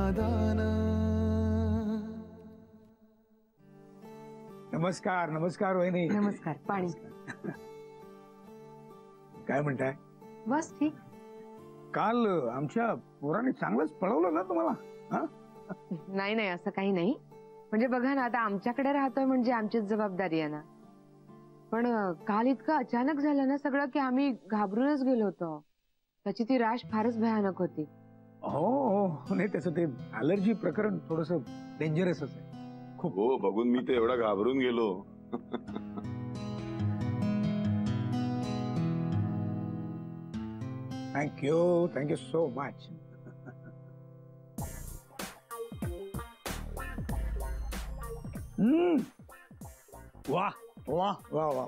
नादान। नमस्कार नमस्कार वहिनी। नमस्कार। पाणी काय म्हणताय? बस ठीक। काल आमच्या पोराने चांगलंच पळवलं ना तुम्हाला? हा? नाही नाही असं काही नाही, म्हणजे बघा ना आता आमच्याकडे राहतोय म्हणजे आमचीच जबाबदारी आहे ना। पण काल इतकं अचानक झालं ना सगळं की आम्ही घाबरूनच गेलो होतो। त्याची ती राश फारच भयानक होती। हो हो नाही त्याचं ते अलर्जी प्रकरण थोडस डेंजरसच आहे खूप। हो बघून मी तर एवढा घाबरून गेलो। Thank you so much. वाह वाह वाह वाह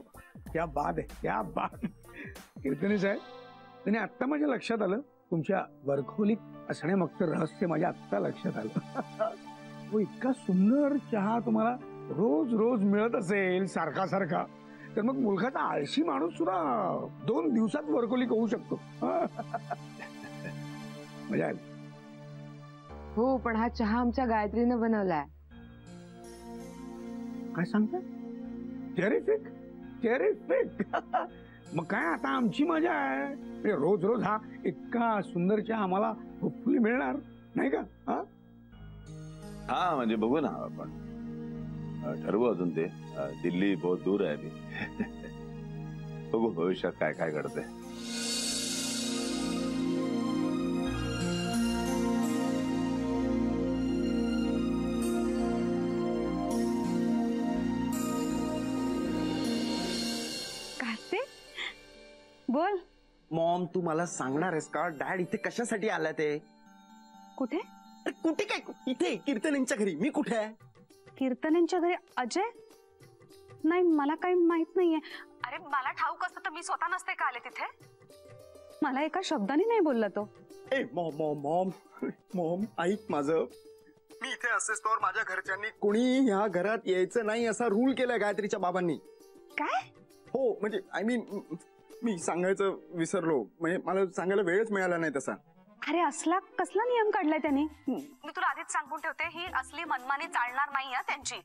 क्या बात आहे, क्या बात। कीर्तनी साहेब त्याने आत्ता माझ्या लक्षात आलं तुमच्या वर्कहोलिक असण्यामागचं रहस्य माझ्या आत्ता लक्षात आलं। वो इतका सुंदर चहा तुम्हाला रोज रोज मिळत असेल सारखा सारखा तर मग मुलखाचा आळशी माणूस सुद्धा 2 दिवसात वर्कहोलिक होऊ शकतो। मजा आली। हो पण हा चहा आमच्या गायत्रीने बनवलाय। काय सांगता? Terrific terrific. मग काय आता आमची मजा आहे, रोज रोज हा इतका सुंदर चहा आम्हाला होपफुली मिळणार नाही का? हा म्हणजे बघू ना आपण ठरवू अजून ते। दिल्ली बहुत दूर आहे अभी। बघू भविष्यात काय काय घडतंय। बोल। मॉम तू मला सांगणार आहेस का डॅड इथे कशासाठी आला ते? कुठे? कुठे काय? इथे कीर्तनींच्या घरी। मी कुठे आहे? कीर्तनींच्या घरी? अजय नाही मला काही माहित नाहीये। अरे मला ठाऊक असतं तर मी स्वतः नसते का आले तिथे? मला एका शब्दाने नाही बोलला तो। ए मॉम मॉम मॉम मॉम ऐक माझं। मी इथे असेच तर माझ्या घरच्यांनी कोणी ह्या घरात यायचं नाही असा रूल केलाय गायत्रीच्या बाबांनी। काय? हो म्हणजे आय मीन मी सांगायचं विसरलो, म्हणजे मला सांगायला वेळच मिळाला नाही तसा। अरे असला कसला नियम काढलाय त्याने? मी तुला आधीच सांगून ठेवते ही असली मनमानी चालणार नाही त्यांची।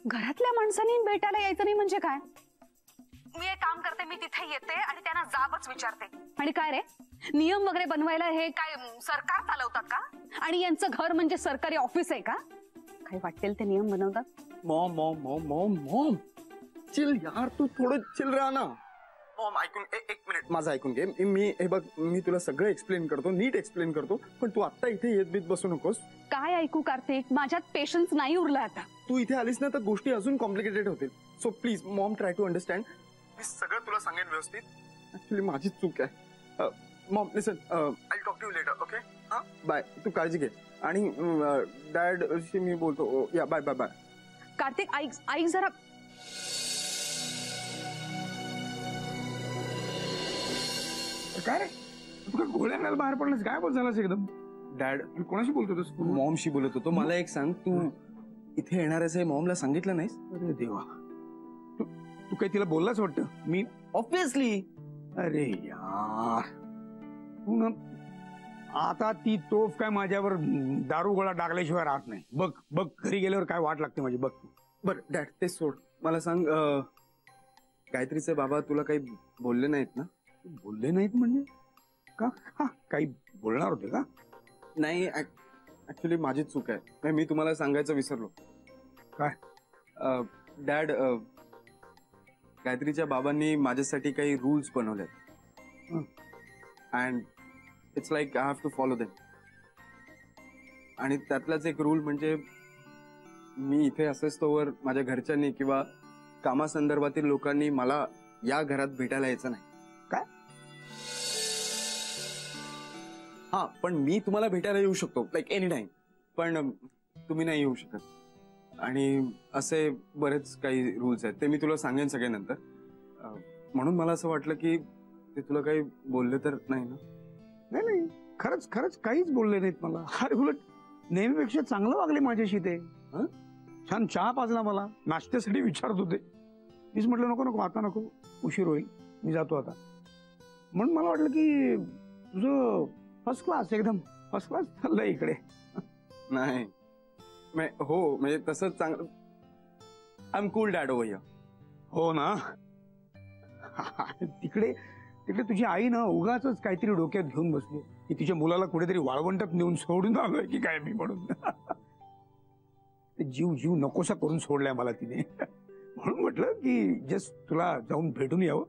घरातल्या माणसांनी भेटायला यायचं नाही म्हणजे काय? मी एक काम करते, मी तिथे येते आणि त्यांना जाबच विचारते। आणि काय रे नियम वगैरे बनवायला हे काय सरकार चालवतात का? आणि यांचं घर म्हणजे सरकारी ऑफिस आहे का? काय वाटेल ते नियम बनवतात? Maugham Maugham Maugham Maugham Maugham chill यार, तू थोडं चिल राहा ना। मॉम ऐकून एक मिनिट माझं ऐकून घे। मी हे बघ मी तुला सगळं एक्सप्लेन करतो, नीट एक्सप्लेन करतो, पण तू आता इथे येत बीत बसू नकोस। काय ऐकू कार्तिक? माझ्यात पेशन्स नाही उरला आता। तू इथे आलीस ना तर गोष्टी अजून कॉम्प्लिकेटेड होतील। So please mom try to understand. मी सगळं तुला सांगेन व्यवस्थित। ऍक्च्युली माझीच चूक आहे। Mom listen, I talk to you later okay? हा बाय, तू काळजी घे। आणि डॅड शी मी बोलतो। या बाय बाय बाय। कार्तिक ऐक जरा। काय रे तू काय गोळ्या खायला बाहेर पडलास? काय बोल झालास एकदम? डॅड कोणाशी बोलतो तू? मॉमशी बोलत होतो। मला एक सांग, तू इथे येणार आहे मॉमला सांगितलं नाहीस? अरे देवा, तू काही तिला बोललाच वाटतं? मी ऑब्विसली। अरे यार आता ती तोफ काय माझ्यावर दारू गोळा टाकल्याशिवाय राहत नाही। बघ बघ घरी गेल्यावर काय वाट लागते माझी बघ। बर डॅड ते सोड, मला सांग गायत्रीचे बाबा तुला काही बोलले नाहीत ना? बोलले नाहीत म्हणजे का? काही बोलणार होते का? नाही ऍक्च्युली माझी चूक आहे, मी तुम्हाला सांगायचं विसरलो। काय? डॅड गायत्रीच्या बाबांनी माझ्यासाठी काही रूल्स बनवलेत and it's like I have to follow them. आणि त्यातलाच एक रूल म्हणजे मी इथे असेच तोवर माझ्या घरच्यांनी किंवा कामासंदर्भातील लोकांनी मला या घरात भेटायला यायचं नाही। काय? हा पण मी तुम्हाला भेटायला येऊ शकतो लाईक एनी टाइम, पण तुम्ही नाही येऊ शकत। आणि असे बरेच काही रूल्स आहेत, ते मी तुला सांगेन सगळे नंतर। म्हणून मला असं वाटलं की ते तुला काही बोलले तर नाही ना? नाही नाही खरंच खरंच काहीच बोलले नाहीत मला। अरे उलट नेहमीपेक्षा चांगलं वागले माझ्याशी ते। छान चहा पाजला, मला नाश्त्यासाठी विचारत होते। मीच म्हटलं नको नको आता नको, उशीर होईल, मी जातो आता। म्हणून मला वाटलं की तुझं फर्स्ट क्लास, एकदम फर्स्ट क्लास चाललंय इकडे। नाही हो म्हणजे तसंच चांगलं. I am cool dad over here. हो ना. तिकडे तिकडे तुझी आई ना उगाच काहीतरी डोक्यात घेऊन बसली की तिच्या मुलाला कुठेतरी वाळवंटात नेऊन सोडून आलोय की काय मी म्हणून. जीव जीव नकोसा करून सोडलाय मला तिने. म्हणून म्हटलं की जस्ट तुला जाऊन भेटून यावं,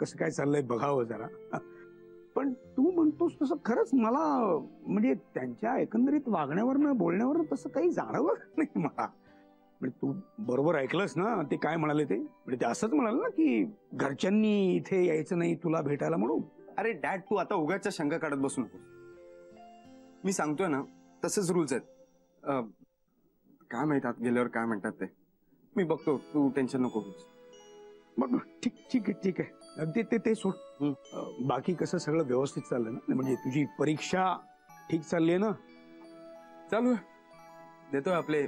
कसं काय चाललंय बघावं जरा. पण तू म्हणतोस तसं खरंच मला म्हणजे त्यांच्या एकंदरीत वागण्यावरनं बोलण्यावरनं तसं काही जाणवलं नाही मला. म्हणजे तू बरोबर ऐकलंस ना ते काय म्हणाले ते? म्हणजे ते असंच म्हणाले ना की घरच्यांनी इथे यायचं नाही तुला भेटायला म्हणून. अरे डॅड तू आता उगाचच्या शंका काढत बसू नको. मी सांगतोय ना तसेच रूल्स आहेत. काय माहित आत गेल्यावर काय म्हणतात ते मी बघतो, तू टेन्शन नको घेऊस. मग ठीक ठीक आहे ठीक आहे. ते सोड. बाकी कसं सगळं व्यवस्थित चाललंय ना? म्हणजे तुझी परीक्षा ठीक चालली आहे ना? चालू आहे, देतोय आपले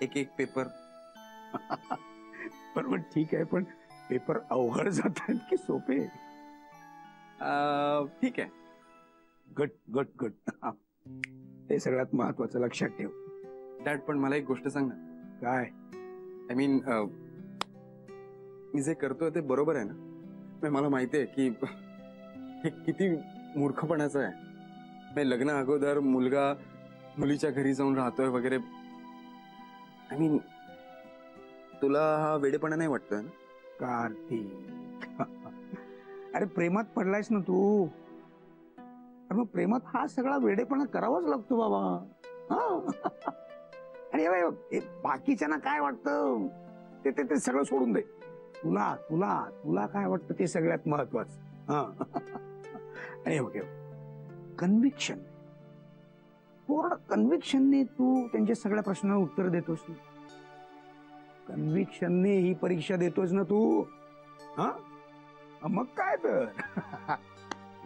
एक एक पेपर. बरोबर ठीक आहे, पण पेपर अवघड जात आहेत की सोपे? ठीक आहे. गट गट गट. ते सगळ्यात महत्वाचं लक्षात ठेव. डॅड पण मला एक गोष्ट सांग ना. काय? आय मीन मी जे करतोय ते बरोबर आहे ना? मला माहिती आहे की हे किती मूर्खपणाचं आहे. मी लग्न अगोदर मुलगा मुलीच्या घरी जाऊन राहतोय वगैरे. आय मीन तुला हा वेडेपणा नाही वाटतोय ना? कार्तिक, अरे प्रेमात पडलायस ना तू. अरे मग प्रेमात हा सगळा वेडेपणा करावाच लागतो बाबा. आणि बाकीच्यांना काय वाटतं ते ते ते सगळं सोडून दे. तुला तुला तुला काय वाटतं ते सगळ्यात महत्वाचं. आणि बघ कन्व्हिक्शन, पूर्ण कन्व्हिक्शनने तू त्यांच्या सगळ्या प्रश्नांना उत्तर देतोस. कन्व्हिक्शनने ही परीक्षा देतोस ना तू. हा मग काय तर.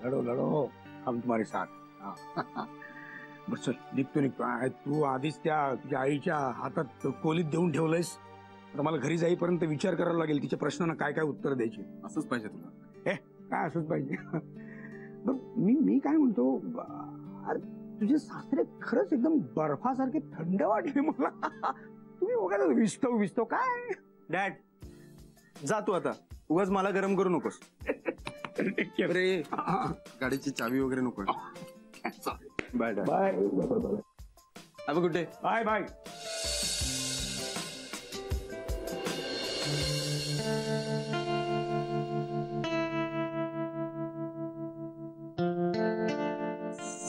लढो लढो हम तुम्हारे साथ. बस चल निघतो. तू आधीच त्या तुझ्या आईच्या हातात कोलीत देऊन ठेवलंयस. तर मला घरी जाईपर्यंत विचार करावा लागेल तिच्या प्रश्नांना काय काय उत्तर द्यायचे. असंच पाहिजे तुला. काय असंच पाहिजे. मी काय म्हणतो, अरे तुझे सासरे खरंच एकदम बर्फासारखे थंड वाटले मला. तुम्ही बघा विस्तव काय. डॅड जा तू आता, उगाच मला गरम करू नकोस. अरे गाडीची चावी वगैरे नको. Bye dad. Bye have a good day. Bye bye.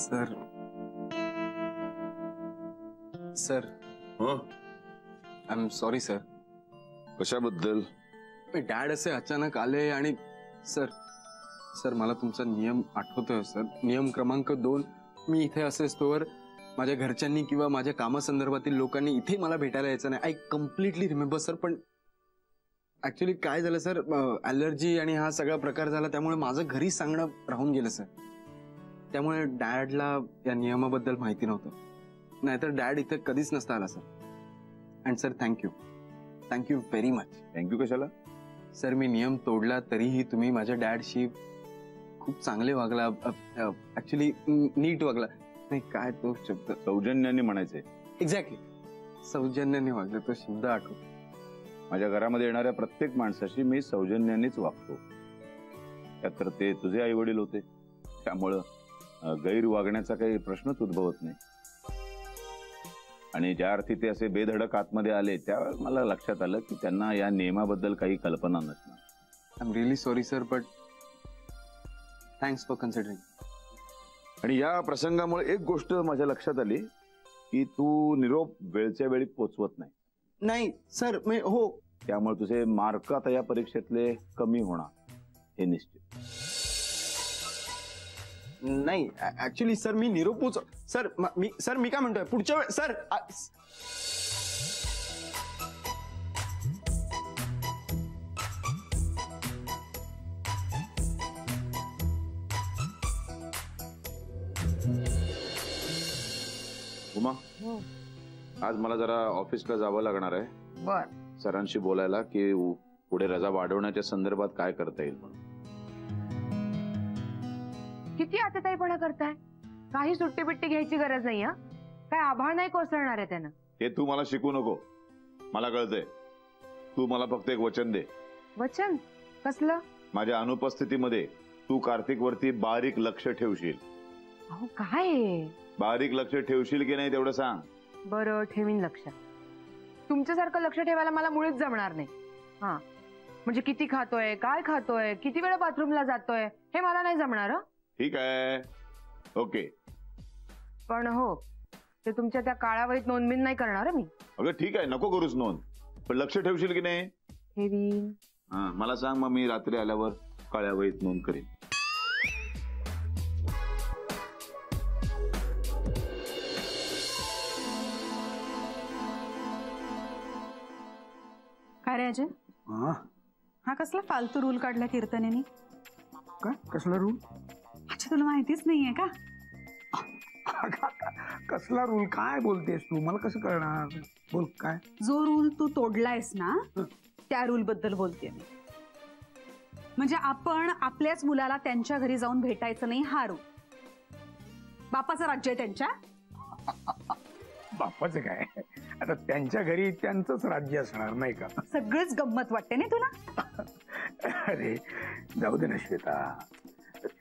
Sir sir I am sorry sir. कशाबद्दल? डॅड असे अचानक आले आणि सर मला तुमचा नियम आठवतोय सर. नियम क्रमांक 2, मी इथे असेस्तोवर माझ्या घरच्यांनी किंवा माझ्या कामासंदर्भातील लोकांनी इथे मला भेटायला यायचं नाही. I completely remember sir. पण ऍक्च्युली काय झालं सर, ॲलर्जी आणि हा सगळा प्रकार झाला त्यामुळे माझं घरी सांगणं राहून गेलं सर. त्यामुळे डॅडला या नियमाबद्दल माहिती नव्हतं. नाहीतर डॅड इथे कधीच नसता आला sir. And sir thank you very much. Thank you कशाला? सर मी नियम तोडला तरीही तुम्ही माझ्या डॅडशी खूप चांगले वागला. ऍक्च्युली नीट वागला. नाही काय तो शब्द सौजन्याने म्हणायचे. एक्झॅक्टली सौजन्याने वागला तो शब्द आठवतो. माझ्या घरामध्ये येणाऱ्या प्रत्येक माणसाशी मी सौजन्यानेच वागतो. त्यात तर ते तुझे आई वडील होते, त्यामुळं गैर वागण्याचा काही प्रश्नच उद्भवत नाही. आणि ज्या अर्थी ते असे बेधडक आतमध्ये आले त्यावेळेस मला लक्षात आलं की त्यांना या नियमाबद्दल काही कल्पना नसणार. I am really sorry sir, but thanks for considering. आणि या प्रसंगामुळे एक गोष्ट माझ्या लक्षात आली की तू निरोप वेळच्या वेळी पोचवत नाही. नाही सर मी हो. त्यामुळे तुझे मार्क आता या परीक्षेतले कमी होणार हे निश्चित. नाही ऍक्च्युली सर मी निरोप पोच सर मी काय म्हणतोय पुढच्या वेळ सर. उमा, आज मला जरा ऑफिसला जावं लागणार आहे. बर. सरांशी बोलायला की पुढे रजा वाढवण्याच्या संदर्भात काय करता येईल म्हणून. किती आतेताईपणा करताय. काही सुट्टी बिट्टी घ्यायची गरज नाही. काय आभाळ नाही कोसळणार आहे त्यानं. हे तू मला शिकू नको, मला कळतंय. तू मला फक्त एक वचन दे. वचन कसलं? माझ्या अनुपस्थितीमध्ये तू कार्तिक वरती बारीक लक्ष ठेवशील. अहो काय आहे? बारीक लक्ष ठेवशील की नाही तेवढं सांग. बरं ठेवीन लक्ष. तुमच्यासारखं लक्ष ठेवायला मला मुळीच जमणार नाही. हा म्हणजे किती खातोय, काय खातोय, किती वेळा बाथरूमला जातोय हे मला नाही जमणार. ठीक आहे, ओके. पण हो, ते तुमच्या त्या काळ्या वहीत नोंद बिन नाही करणार मी. अगं ठीक आहे, नको करूच नोंद, पण लक्ष ठेवशील की नाही? ठेवीन. हा मला सांग, मग मी रात्री आल्यावर काळ्या वहीत नोंद करीन. काय रे अजय, हा कसला फालतू रूल काढला कीर्तनेनी? काय कसला रूल? अच्छा तुला माहितीच नाहीये का? कसला रूल? काय बोलतेस तू? मला कसं कळणार? बोल काय. जो रूल तू तोडलायस ना त्या रूल बद्दल बोलते मी. म्हणजे आपण आपल्याच मुलाला त्यांच्या घरी जाऊन भेटायचं नाही हा रूल. बापाचं राज्य आहे त्यांच्या. बापाचं काय, आता त्यांच्या घरी त्यांचंच राज्य असणार नाही का? सगळंच गंमत वाटते ना तुला? अरे जाऊ दे ना श्वेता,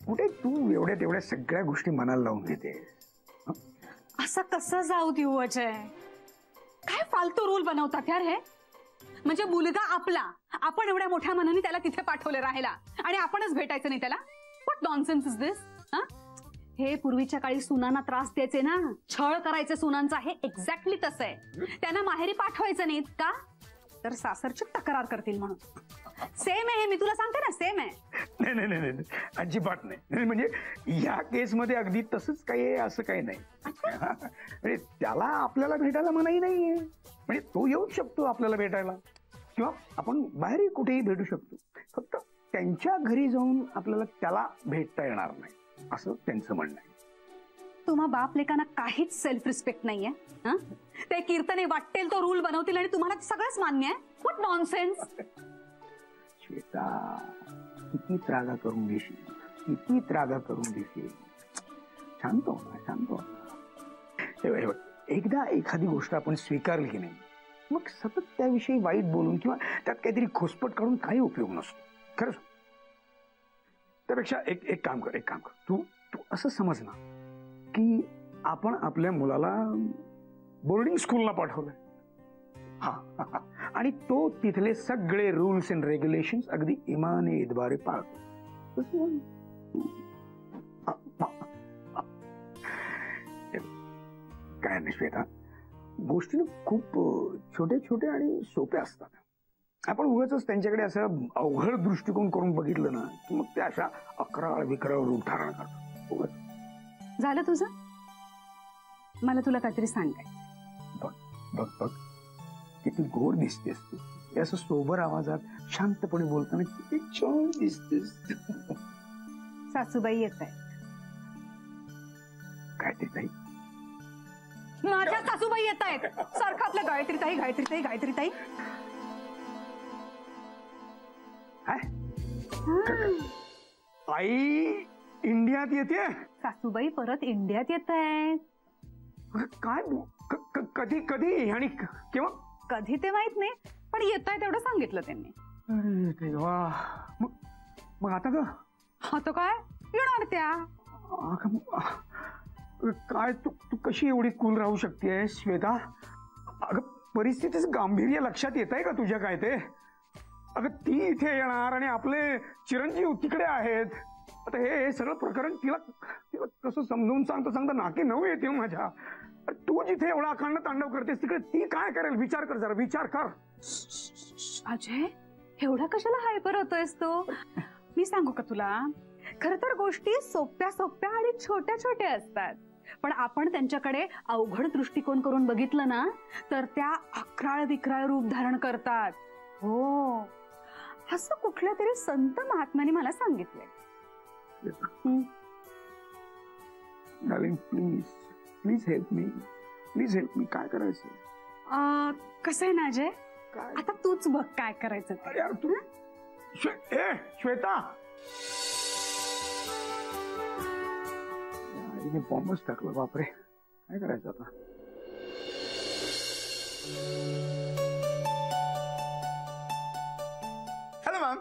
कुठे तू एवढ्या तेवढ्या सगळ्या गोष्टी मनाला लावून घेते. असं कसं जाऊ देऊ अजय? काय फालतू रूल बनवतात यार हे. म्हणजे मुलगा आपला, आपण एवढ्या मोठ्या मनाने त्याला तिथे पाठवले राहायला आणि आपणच भेटायचं नाही त्याला. व्हॉट नॉनसेन्स इज दिस? हे पूर्वीच्या काळी सुनांना त्रास द्यायचे ना, छळ करायचे सुनांचा, हे एक्झॅक्टली तसं आहे. त्यांना माहेरी पाठवायचं नाहीत का? तर सासरची तक्रार करतील म्हणून. सेम आहे हे, मी तुला सांगते ना, सेम आहे. नाही नाही नाही नाही, अजिबात नाही. म्हणजे या केसमध्ये अगदी तसंच काही आहे असं काही नाही. म्हणजे त्याला आपल्याला भेटायला मनाई नाहीये. म्हणजे तो येऊ शकतो आपल्याला भेटायला, किंवा आपण बाहेरही कुठेही भेटू शकतो. फक्त त्यांच्या घरी जाऊन आपल्याला त्याला भेटता येणार नाही असं त्यांचं म्हणणं आहे. तुम्हा बाप लेकांना काहीच सेल्फ रिस्पेक्ट नाहीये. ते कीर्तने वाटेल तो रूल बनवतील आणि तुम्हाला सगळंच मान्य आहे. What nonsense. श्वेता, किती त्रागा करून देशील, किती त्रागा करून देशील. शांत हो ना, शांत हो ना. एकदा एखादी गोष्ट आपण स्वीकारली की नाही, मग सतत त्याविषयी वाईट बोलून किंवा त्यात काहीतरी खोसपट काढून काही उपयोग नसतो. खरंच. त्यापेक्षा एक काम कर, तू असं समज ना की आपण आपल्या मुलाला बोर्डिंग स्कूलला पाठवलंय. हा, आणि तो तिथले सगळे रूल्स अँड रेग्युलेशन्स अगदी इमाने इतबारे पाळतो. काय नाही श्वेता, गोष्टी खूप छोट्या छोट्या आणि सोप्या असतात. आपण उगाच त्यांच्याकडे असं अवघड दृष्टिकोन करून बघितलं ना की मग ते अशा अकराळ विकराळ रूप धारण करतात. झालं तुझं? मला तुला काहीतरी सांगाय. बघ बघ बघ, किती गोड दिसतेस तू. असं सोबर आवाजात शांतपणे बोलताना किती छान दिसतेस. सासूबाई येत आहे. काय ते ताई? माझ्या सासूबाई येत आहेत. सारखं आपल्या गायत्री ताई गायत्री ताई गायत्री ताई. आई इंडियात येते. सासूबाई परत इंडियात येत आहेत. काय? कधी कधी आणि केव्हा? कधी ते माहित नाही, पण येत आहे तेवढं सांगितलं त्यांनी. अरे देवा, मग आता का? आता काय येणार त्या. काय तू कशी एवढी कूल राहू शकते श्वेता? अगं परिस्थितीचं गांभीर्य लक्षात येत आहे का तुझ्या? काय ते? अगं ती इथे येणार आणि आपले चिरंजीव तिकडे आहेत. आता हे सगळं प्रकरण तिला कसं समजावून सांगता नाके नऊ येते माझ्या. तू जिथे एवढा अखंड तांडव करतेस तिकडे ती काय करेल? विचार कर जरा, विचार कर. अजय, एवढा कशाला हायपर होतोयस तू? मी सांगू का तुला, खर तर गोष्टी सोप्या सोप्या आणि छोट्या छोट्या असतात, पण आपण त्यांच्याकडे अवघड दृष्टिकोन करून बघितलं ना तर त्या अकराळ विक्राळ रूप धारण करतात. हो, असं कुठल्या तरी संत महात्म्याने मला सांगितलंय. Darling, please help me, please help me. काय करायचं? कसं आहे ना अजय, आता तूच बघ काय करायचं. यार तू श्वेता, बॉम्बच टाकलं. बापरे, काय करायचं आता? Hello ma'am.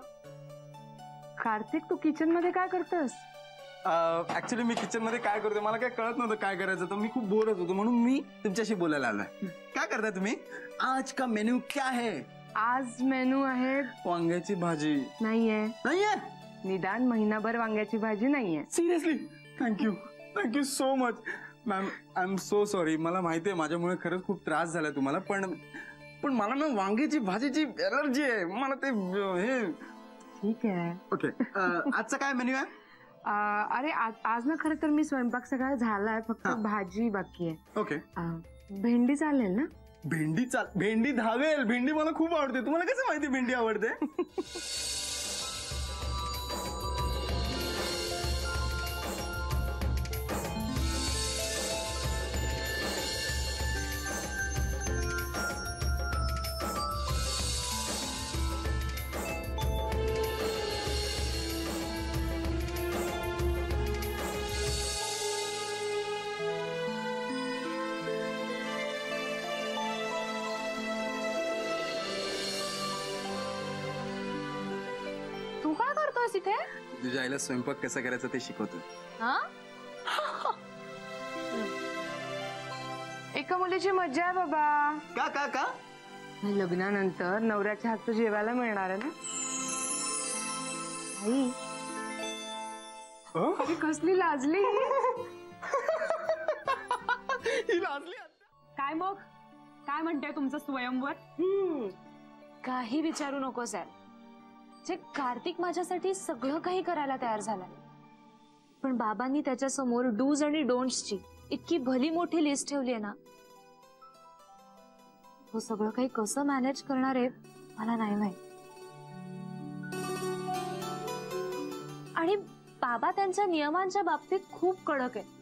कार्तिक, तू किचन मध्ये काय करतोस? ऍक्च्युली मी किचन मध्ये काय करतोय मला काय कळत नव्हतं काय करायचं, तर मी खूप बोर होत होतो म्हणून मी तुमच्याशी बोलायला आलोय. काय करताय तुम्ही? आज का मेन्यू क्या है? आज मेनू आहे वांग्याची भाजी. नाहीये. नाहीये? निदान महिनाभर वांग्याची भाजी नाहीये. Seriously? Thank you so much ma'am. I am so sorry. मला माहिती आहे माझ्यामुळे खरंच खूप त्रास झाला तुम्हाला, पण मला ना वांग्याची भाजीची एलर्जी आहे. मला ते हे. ठीक आहे. ओके. आजचा काय मेन्यू आहे? अरे आज ना खरं तर मी स्वयंपाक सगळा झालाय, फक्त हा. भाजी बाकी आहे. ओके. भेंडी चालेल ना? भेंडी धावेल. भेंडी मला खूप आवडते. तुम्हाला कसं माहिती भेंडी आवडते? तू काय करतोयस इथे? तुझ्या आईला स्वयंपाक कसा करायचा ते शिकवतो. हा? एका मुलीची मज्जा आहे बाबा. का का का? लग्नानंतर नवऱ्याच्या हातचं जेवायला मिळणार आहे ना. आई, अरे कसली लाजली. ही लाजली. काय मग? काय म्हणते तुमचं स्वयंवर? काही विचारू नकोस यार. जे कार्तिक माझ्यासाठी सगळं काही करायला तयार झालाय, पण बाबांनी त्याच्या समोर डूज आणि डोंट्सची इतकी भली मोठी लिस्ट ठेवली आहे ना, तो सगळं काही कसं मॅनेज करणार आहे मला नाही माहित. आणि बाबा त्यांच्या नियमांच्या बाबतीत खूप कडक आहे.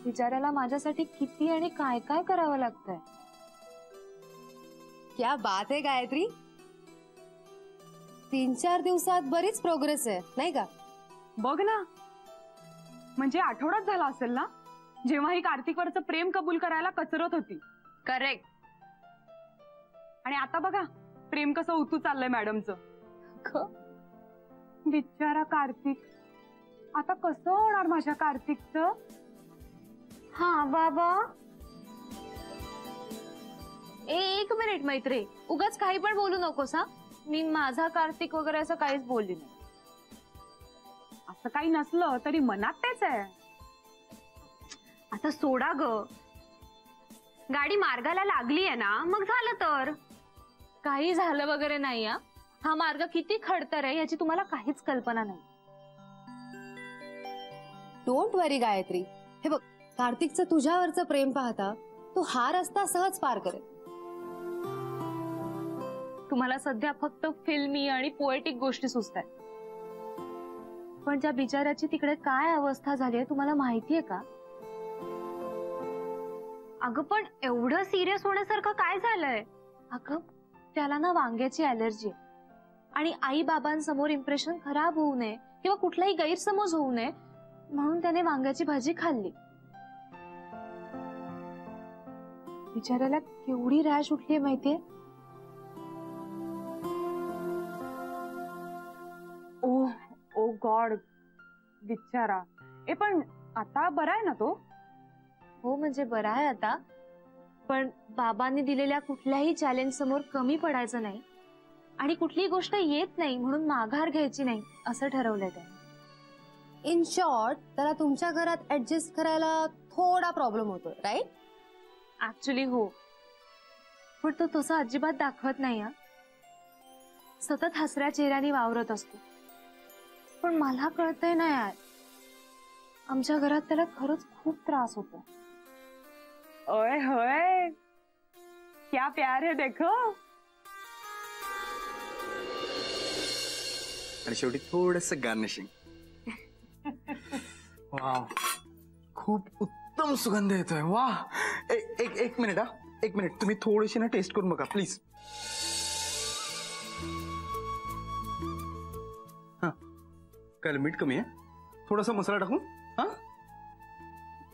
बिचाऱ्याला माझ्यासाठी किती आणि काय काय करावं लागतंय. क्या बात है गायत्री. 3-4 दिवसात बरीच प्रोग्रेस आहे नाही का? बघ ना, म्हणजे आठवडाच झाला असेल ना जेव्हा ही कार्तिकवरचं प्रेम कबूल करायला कचरत होती. करेक्ट. आणि आता बघा प्रेम कसं उतू चाललंय मॅडमचं. बिचारा कार्तिक. आता कसं होणार माझ्या कार्तिकचं? हा बाबा. एक मिनिट मैत्री, उगाच काही पण बोलू नकोस हा. मी माझा कार्तिक वगैरे असं काहीच बोलली नाही. असं काही नसलं तरी मनात तेच आहे. आता सोडा ग. गाडी मार्गाला लागली आहे ना, मग झालं तर. काही झालं वगैरे नाही. हा मार्ग किती खडतर आहे याची तुम्हाला काहीच कल्पना नाही. डोंट वरी गायत्री. हे बघ, कार्तिकचं तुझ्यावरचं प्रेम पाहता तो हा रस्ता सहज पार करेल. तुम्हाला सध्या फक्त फिल्मी आणि पोएटिक गोष्टी सुचतात, पण त्या बिचाऱ्याची तिकडे काय अवस्था झाली आहे तुम्हाला माहितीये का? अगं पण एवढं सिरियस होण्यासारखं काय झालंय? अगं त्याला ना वांग्याची ॲलर्जी आहे, आणि आई बाबांसमोर इम्प्रेशन खराब होऊ नये किंवा कुठलाही गैरसमज होऊ नये म्हणून त्याने वांग्याची भाजी खाल्ली. बिचाऱ्याला केवढी रॅश उठली माहितीये. ओ गॉड, बिचारा. पण आता बरा आहे ना तो? हो म्हणजे बरा आहे आता, पण बाबांनी दिलेल्या कुठल्याही चॅलेंज समोर कमी पडायचं नाही आणि कुठलीही गोष्ट येत नाही म्हणून माघार घ्यायची नाही असं ठरवलंय त्याने. इन शॉर्ट, त्याला तुमच्या घरात ऍडजस्ट करायला थोडा प्रॉब्लेम होतो, राईट? ऍक्च्युली हो, पण तो तसं अजिबात दाखवत नाही. सतत हसऱ्या चेहऱ्याने वावरत असतो. पण मला कळतंय ना यार, आमच्या घरात त्याला खरंच खूप त्रास होतो. ओय होय, क्या प्यार है देखो. आणि शेवटी थोडस गार्निशिंग. वाव, खूप उत्तम सुगंध येतोय. वा. एक मिनिट. एक मिनिट, तुम्ही थोडीशी ना टेस्ट करून बघा प्लीज. हा, काय मीठ कमी आहे? थोडासा मसाला टाकून. हा,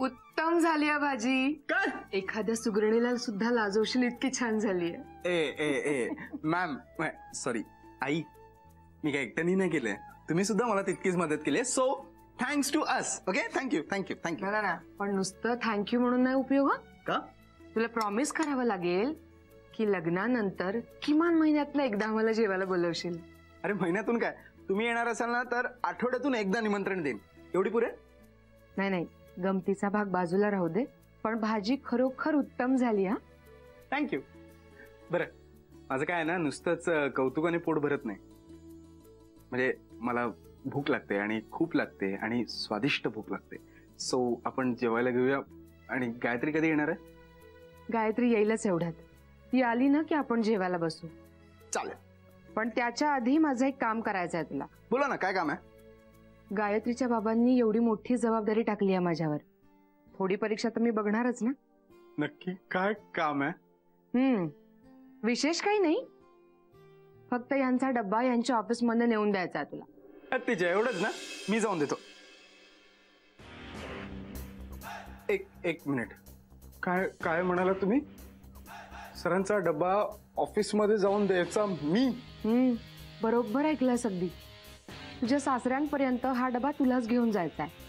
उत्तम उत्तम झाली आहे भाजी. काय एखाद्या सुगरणीला सुद्धा लाजवशील इतकी छान झाली आहे. ए मॅम सॉरी आई, मी काय एकट्याने नाही केलंय, तुम्ही सुद्धा मला तितकीच मदत केली, so thanks to us. Okay, thank you thank you thank you. ना पण नुसतं थँक्यू म्हणून नाही उपयोग हं? का? तुला प्रॉमिस करावं लागेल की लग्नानंतर किमान महिन्यातनं एकदा मला जेवायला बोलवशील. अरे महिन्यातून काय, तुम्ही येणार असाल ना तर आठवड्यातून एकदा निमंत्रण देईन, एवढी पुरे. नाही गमतीचा भाग बाजूला राहू दे, पण भाजी खरोखर उत्तम झाली. हा थँक्यू. बरं, माझं काय आहे ना, नुसतंच कौतुकाने पोट भरत नाही, म्हणजे मला भूक लागते आणि खूप लागते आणि स्वादिष्ट भूक लागते. सो आपण जेवायला घेऊया. आणि गायत्री कधी येणार आहे? गायत्री येईलच एवढ्यात. ती आली ना की आपण जेवायला बसू. चालेल. पण त्याच्या आधी माझं एक काम करायचं आहे तुला. बोला ना, काय काम आहे? गायत्रीच्या बाबांनी एवढी मोठी जबाबदारी टाकली आहे माझ्यावर. थोडी परीक्षा तर मी बघणारच ना. नक्की काय काम आहे? विशेष काही नाही, फक्त यांचा डब्बा यांच्या ऑफिस मध्ये नेऊन द्यायचा आहे तुला. तिच्या एवढंच ना, मी जाऊन देतो. एक मिनिट, काय काय म्हणाला तुम्ही? सरांचा डब्बा ऑफिस मध्ये जाऊन द्यायचा मी? बरोबर ऐकलंस अगदी. तुझ्या सासऱ्यांपर्यंत हा डबा तुलाच घेऊन जायचा आहे.